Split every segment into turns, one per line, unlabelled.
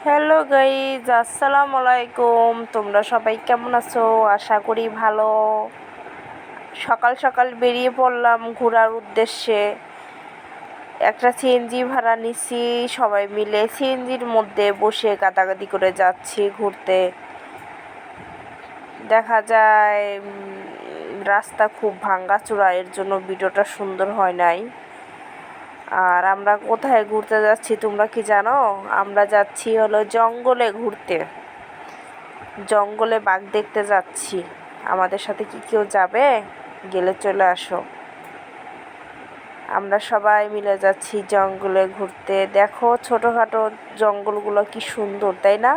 Hello guys, আসসালামু আলাইকুম। তোমরা সবাই কেমন আছো? আশা করি ভালো। সকাল সকাল বেরিয়ে পড়লাম ঘোরার উদ্দেশ্যে। একটা সিএনজি ভাড়া নিছি, সবাই মিলে সিএনজির মধ্যে বসে গাদাগাদি করে যাচ্ছি ঘুরতে। দেখা যায় রাস্তা খুব ভাঙাচোরা, এর জন্য ভিডিওটা সুন্দর হয় নাই। আর আমরা কোথায় ঘুরতে যাচ্ছি তোমরা কি জানো? আমরা যাচ্ছি হলো জঙ্গলে ঘুরতে। জঙ্গলে বাঘ দেখতে যাচ্ছি। আমাদের সাথে কি কেউ যাবে? গেলে চলে আসো। আমরা সবাই মিলে যাচ্ছি জঙ্গলে ঘুরতে। দেখো ছোটোখাটো জঙ্গলগুলো কি সুন্দর, তাই না?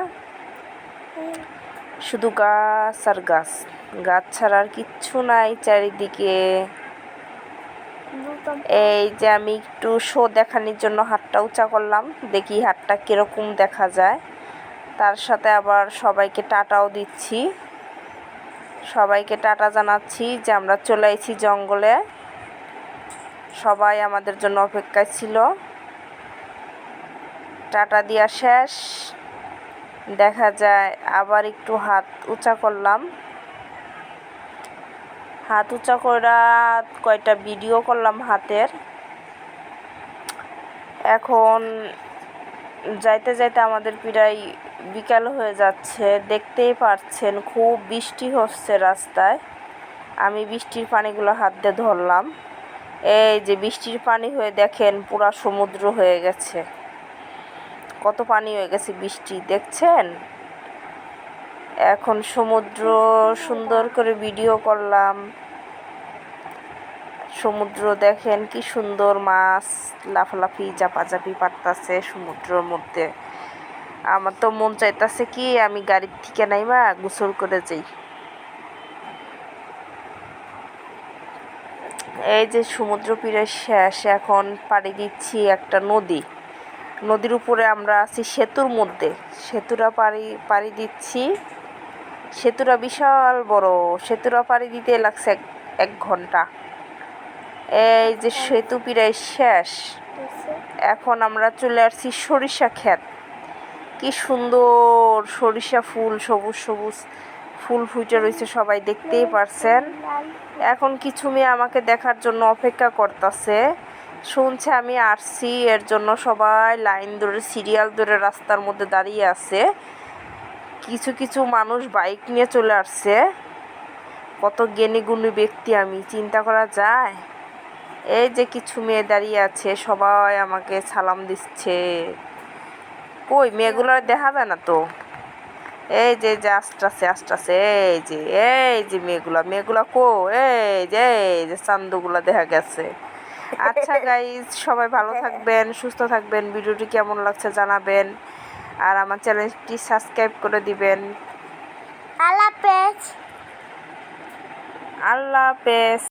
শুধু গাছ আর গাছ, গাছ ছাড়া আর কিচ্ছু নাই চারিদিকে। এই যে আমি একটু শো দেখানোর জন্য হাতটা উঁচা করলাম, দেখি হাতটা কীরকম দেখা যায়। তার সাথে আবার সবাইকে টাটাও দিচ্ছি, সবাইকে টাটা জানাচ্ছি যে আমরা চলে এসেছি জঙ্গলে। সবাই আমাদের জন্য অপেক্ষায় ছিল। টাটা দেওয়া শেষ, দেখা যায় আবার একটু হাত উঁচা করলাম। হাত উঁচা করে কয়টা ভিডিও করলাম হাতের। এখন যাইতে যাইতে আমাদের প্রায় বিকাল হয়ে যাচ্ছে। দেখতেই পাচ্ছেন খুব বৃষ্টি হচ্ছে রাস্তায়। আমি বৃষ্টির পানিগুলো হাত দিয়ে ধরলাম। এই যে বৃষ্টির পানি হয়ে দেখেন পুরা সমুদ্র হয়ে গেছে। কত পানি হয়ে গেছে বৃষ্টি, দেখছেন? এখন সমুদ্র সুন্দর করে ভিডিও করলাম। সমুদ্র দেখেন কি সুন্দর, মাছ লাফালাফি চাপাচাপি পারতাছে সমুদ্রের মধ্যে। আমার তো মন চাইতাছে কি আমি গাড়ির থেকে নাইমা গোসল করে যাই। এই যে সমুদ্র তীরের শেষ, এখন পাড়ি দিচ্ছি একটা নদী। নদীর উপরে আমরা আছি সেতুর মধ্যে। সেতুটা পাড়ি দিচ্ছি। সেতুটা বিশাল বড়, সেতুটা পাড়ি দিতে লাগছে এক ঘন্টা। এই যে সেতু প্রায় শেষ। এখন আমরা চলে আসছি সরিষা ক্ষেত। কি সুন্দর সরিষা ফুল, সবুজ সবুজ ফুল ফুটে রয়েছে, সবাই দেখতেই পারছেন। এখন কিছু মেয়ে আমাকে দেখার জন্য অপেক্ষা করতেছে, শুনছে আমি আসছি, এর জন্য সবাই লাইন ধরে সিরিয়াল ধরে রাস্তার মধ্যে দাঁড়িয়ে আছে। কিছু কিছু মানুষ বাইক নিয়ে চলে আসছে। কত জ্ঞানী গুণী ব্যক্তি আমি, চিন্তা করা যায়? এই যে কিছু মেয়ে দাঁড়িয়ে আছে, সবাই আমাকে সালাম দিচ্ছে। কই মেয়েগুলো দেখা যায় না তো। এই যে আসতেছে আসতেছে, এই যে মেয়েগুলা কো, এই যে চান্দুগুলা দেখা গেছে। আচ্ছা গাইজ, সবাই ভালো থাকবেন, সুস্থ থাকবেন। ভিডিওটি কেমন লাগছে জানাবেন, আর আমার চ্যানেলটি সাবস্ক্রাইব করে দিবেন। আল্লাহ হাফেজ।